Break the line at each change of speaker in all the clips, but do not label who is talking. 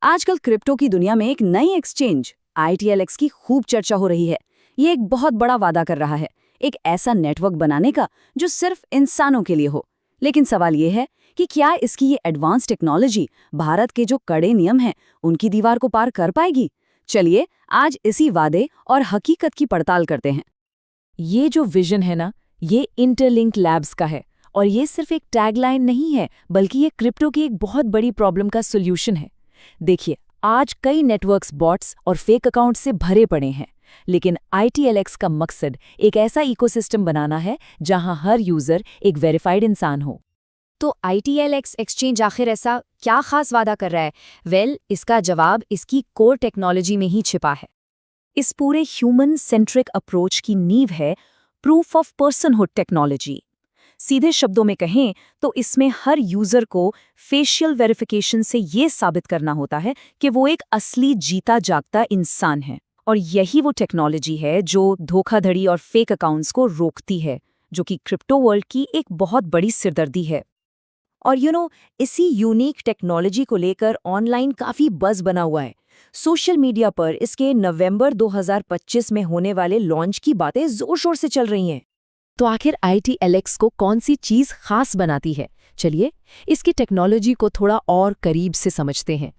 आजकल क्रिप्टो की दुनिया में एक नई एक्सचेंज ITLX की खूब चर्चा हो रही है। ये एक बहुत बड़ा वादा कर रहा है, एक ऐसा नेटवर्क बनाने का जो सिर्फ इंसानों के लिए हो। लेकिन सवाल ये है कि क्या इसकी ये एडवांस टेक्नोलॉजी भारत के जो कड़े नियम हैं उनकी दीवार को पार कर पाएगी? चलिए आज इसी वादे और हकीकत की पड़ताल करते हैं।
ये जो विजन है ना, ये इंटरलिंक लैब्स का है। और ये सिर्फ एक टैगलाइन नहीं है, बल्कि ये क्रिप्टो की एक बहुत बड़ी प्रॉब्लम का सोल्यूशन है। देखिए, आज कई नेटवर्क्स बॉट्स और फेक अकाउंट से भरे पड़े हैं, लेकिन ITLX का मकसद एक ऐसा इकोसिस्टम बनाना है जहां हर यूजर एक वेरीफाइड इंसान हो।
तो ITLX एक्सचेंज आखिर ऐसा क्या खास वादा कर रहा है? इसका जवाब इसकी कोर टेक्नोलॉजी में ही छिपा है।
इस पूरे ह्यूमन सेंट्रिक अप्रोच की नींव है प्रूफ ऑफ पर्सनहुड टेक्नोलॉजी। सीधे शब्दों में कहें तो इसमें हर यूजर को फेशियल वेरिफिकेशन से ये साबित करना होता है कि वो एक असली जीता जागता इंसान है। और यही वो टेक्नोलॉजी है जो धोखाधड़ी और फेक अकाउंट्स को रोकती है, जो कि क्रिप्टो वर्ल्ड की एक बहुत बड़ी सिरदर्दी है। और इसी यूनिक टेक्नोलॉजी को लेकर ऑनलाइन काफी बज़ बना हुआ है। सोशल मीडिया पर इसके नवंबर 2025 में होने वाले लॉन्च की बातें जोर शोर से चल रही हैं। तो आखिर ITLX को कौन सी चीज खास बनाती है? चलिए इसकी टेक्नोलॉजी को थोड़ा और करीब से समझते हैं।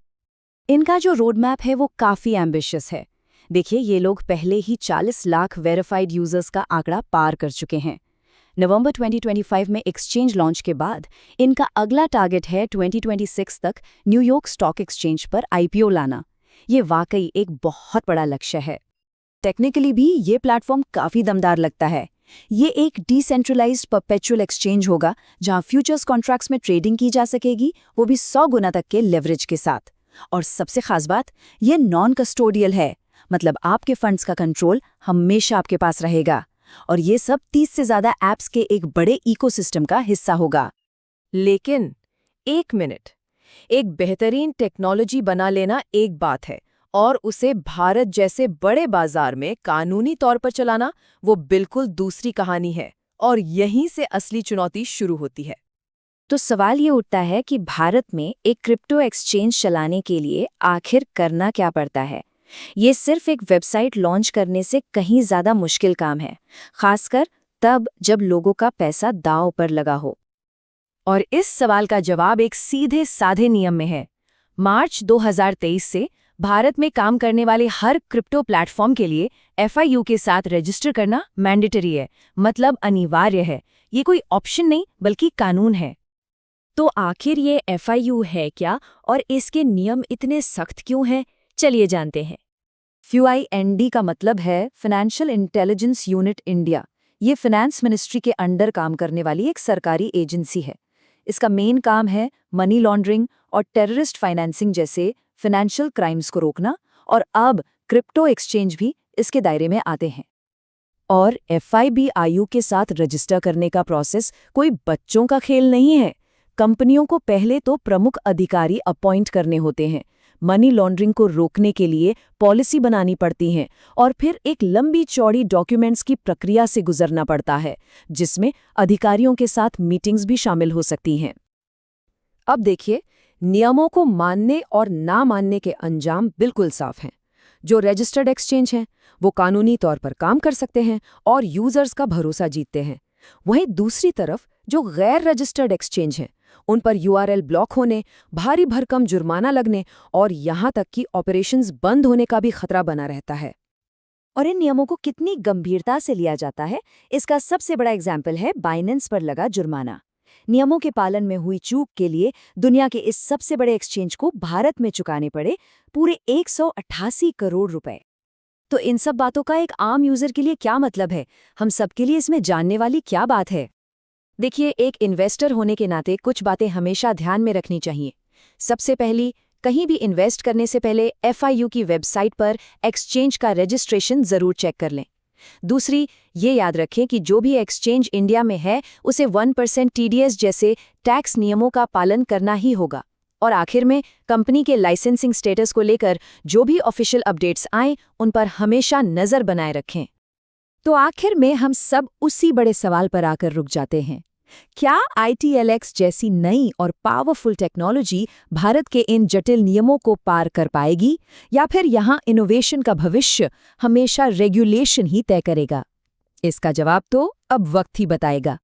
इनका जो रोड मैप है वो काफी एम्बिशियस है। देखिए, ये लोग पहले ही 40 लाख वेरीफाइड यूजर्स का आंकड़ा पार कर चुके हैं। नवंबर 2025 में एक्सचेंज लॉन्च के बाद इनका अगला टारगेट है 2026 तक न्यूयॉर्क स्टॉक एक्सचेंज पर IPO लाना। ये वाकई एक बहुत बड़ा लक्ष्य है। टेक्निकली भी ये प्लेटफॉर्म काफी दमदार लगता है। ये एक डिसेंट्रलाइज्ड परपेचुअल एक्सचेंज होगा जहां फ्यूचर्स कॉन्ट्रैक्ट्स में ट्रेडिंग की जा सकेगी, वो भी 100 गुना तक के लेवरेज के साथ। और सबसे खास बात, ये नॉन कस्टोडियल है, मतलब आपके फंड्स का कंट्रोल हमेशा आपके पास रहेगा। और ये सब 30 से ज्यादा ऐप्स के एक बड़े इकोसिस्टम का हिस्सा होगा।
लेकिन एक मिनट, एक बेहतरीन टेक्नोलॉजी बना लेना एक बात है, और उसे भारत जैसे बड़े बाजार में कानूनी तौर पर चलाना वो बिल्कुल दूसरी कहानी है। और यहीं से असली चुनौती शुरू होती है।
तो सवाल ये उठता है कि भारत में एक क्रिप्टो एक्सचेंज चलाने के लिए आखिर करना क्या पड़ता है? ये सिर्फ एक वेबसाइट लॉन्च करने से कहीं ज्यादा मुश्किल काम है, खासकर तब जब लोगों का पैसा दांव पर लगा हो।
और इस सवाल का जवाब एक सीधे साधे नियम में है। मार्च 2023 से भारत में काम करने वाले हर क्रिप्टो प्लेटफॉर्म के लिए FIU के साथ रजिस्टर करना मैंडेटरी है, मतलब अनिवार्य है। ये कोई ऑप्शन नहीं बल्कि कानून है।
तो आखिर ये FIU है क्या, और इसके नियम इतने सख्त क्यों हैं? चलिए जानते हैं।
FIUIND का मतलब है फाइनेंशियल इंटेलिजेंस यूनिट इंडिया। ये फाइनेंस मिनिस्ट्री के अंडर काम करने वाली एक सरकारी एजेंसी है। इसका मेन काम है मनी लॉन्ड्रिंग और टेररिस्ट फाइनेंसिंग जैसे फाइनेंशियल क्राइम्स को रोकना, और अब क्रिप्टो एक्सचेंज भी इसके दायरे में आते हैं। और FIBIU के साथ रजिस्टर करने का प्रोसेस कोई बच्चों का खेल नहीं है। कंपनियों को पहले तो प्रमुख अधिकारी अपॉइंट करने होते हैं, मनी लॉन्ड्रिंग को रोकने के लिए पॉलिसी बनानी पड़ती है, और फिर एक लंबी चौड़ी डॉक्यूमेंट्स की प्रक्रिया से गुजरना पड़ता है, जिसमें अधिकारियों के साथ मीटिंग्स भी शामिल हो सकती हैं। अब देखिए, नियमों को मानने और ना मानने के अंजाम बिल्कुल साफ हैं। जो रजिस्टर्ड एक्सचेंज हैं वो कानूनी तौर पर काम कर सकते हैं और यूजर्स का भरोसा जीतते हैं। वहीं दूसरी तरफ जो गैर रजिस्टर्ड एक्सचेंज हैं उन पर URL ब्लॉक होने, भारी भरकम जुर्माना लगने और यहाँ तक कि ऑपरेशंस बंद होने का भी खतरा बना रहता है।
और इन नियमों को कितनी गंभीरता से लिया जाता है, इसका सबसे बड़ा एग्जाम्पल है बाइनेंस पर लगा जुर्माना। नियमों के पालन में हुई चूक के लिए दुनिया के इस सबसे बड़े एक्सचेंज को भारत में चुकाने पड़े पूरे 188 करोड़ रुपए।
तो इन सब बातों का एक आम यूजर के लिए क्या मतलब है? हम सबके लिए इसमें जानने वाली क्या बात है? देखिए, एक इन्वेस्टर होने के नाते कुछ बातें हमेशा ध्यान में रखनी चाहिए। सबसे पहली, कहीं भी इन्वेस्ट करने से पहले FIU की वेबसाइट पर एक्सचेंज का रजिस्ट्रेशन जरूर चेक कर लें। दूसरी, ये याद रखें कि जो भी एक्सचेंज इंडिया में है उसे 1% TDS जैसे टैक्स नियमों का पालन करना ही होगा। और आखिर में, कंपनी के लाइसेंसिंग स्टेटस को लेकर जो भी ऑफिशियल अपडेट्स आएं उन पर हमेशा नजर बनाए रखें। तो आखिर में हम सब उसी बड़े सवाल पर आकर रुक जाते हैं
क्या ITLX जैसी नई और पावरफुल टेक्नोलॉजी भारत के इन जटिल नियमों को पार कर पाएगी, या फिर यहाँ इनोवेशन का भविष्य हमेशा रेगुलेशन ही तय करेगा? इसका जवाब तो अब वक्त ही बताएगा।